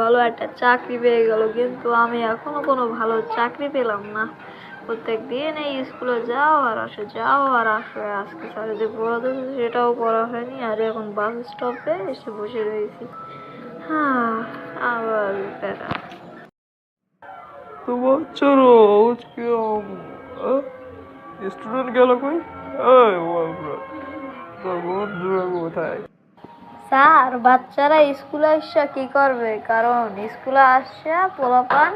ভালো একটা চাকরি পেয়ে গেল, কিন্তু আমি এখনো কোনো ভালো চাকরি পেলাম না। প্রত্যেক দিন এই স্কুলে যাও আর আসো, যাও আর আসো। আজকে স্যারে যে পড়াতে সেটাও করা হয়নি, আর এখন বাস স্টপে এসে বসে রয়েছি। হ্যাঁ, আবার প্যারা। তো বাচ্চারা আজকে স্টুডেন্ট গেল কই? তোর বন্ধুরা কোথায়? স্যার, বাচ্চারা স্কুলে আসছে কি করবে? কারণ স্কুলে আসছে পোলাপান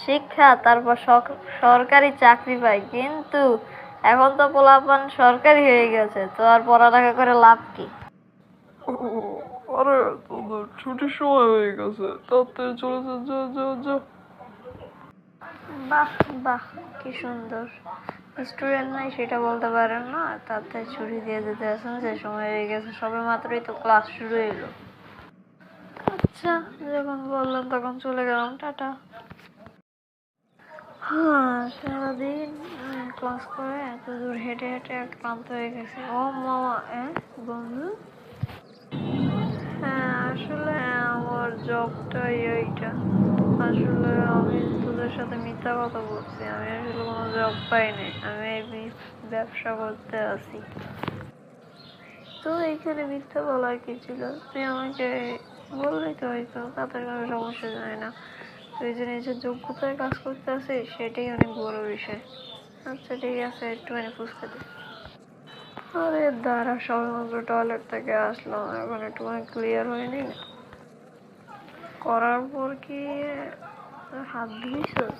শিক্ষা, তারপর সরকারি চাকরি পায়। কিন্তু এখন তো পোলাপান সরকারি হয়ে গেছে, তো আর পড়ালেখা করে লাভ কি? আরে তোদের ছুটির সময় হয়ে গেছে, তাড়াতাড়ি চলে যা, যা যা যা। বাহ বাহ, কি সুন্দর। স্টুডেন্ট নাই সেটা বলতে পারেন না, তাড়াতাড়ি ছুটি দিয়ে যেতে আসেন, যে সময় হয়ে গেছে। সবে মাত্রই তো ক্লাস শুরু হলো। আচ্ছা, যখন বললাম তখন চলে গেলাম, টাটা। হ্যাঁ, সারাদিন ক্লাস করে এত দূর হেঁটে হেঁটে ক্লান্ত হয়ে গেছে। ও মামা, বন্ধু। হ্যাঁ, আসলে আমার জবটাই এইটা। আসলে আমি তোদের সাথে মিথ্যা কথা বলছি, আমি আসলে কোনো জব পাইনি, আমি এই ব্যবসা করতে আছি। তো এইখানে মিথ্যা বলার কি ছিল? তুই আমাকে বললেই তো হয়তো, তাতে কোনো সমস্যা যায় না। তুই যে নিজের যোগ্যতায় কাজ করতে আসিস সেটাই অনেক বড় বিষয়। আচ্ছা ঠিক আছে, একটুখানি ফুচকা দে। আরে দাঁড়া, সবেমাত্র টয়লেট থেকে আসলাম, এখন একটুখানি ক্লিয়ার হয়নি। করার পর কি হাত ধুইছস?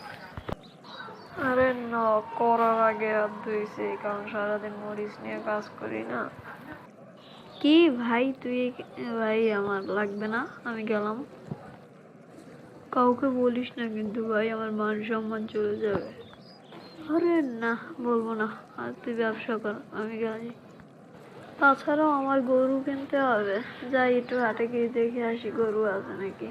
আরে না, করার আগে হাত ধুইছি, কারণ সারাদিন মরিচ নিয়ে কাজ করি না। কি ভাই তুই? ভাই আমার লাগবে না, আমি গেলাম। কাউকে বলিস না কিন্তু ভাই, আমার মান সম্মান চলে যাবে। আরে না, বলবো না। আর তুই ব্যবসা কর, আমি গেলাম। তাছাড়াও আমার গরু কিনতে হবে, যাই একটু হাটে গিয়ে দেখে আসি গরু আছে নাকি।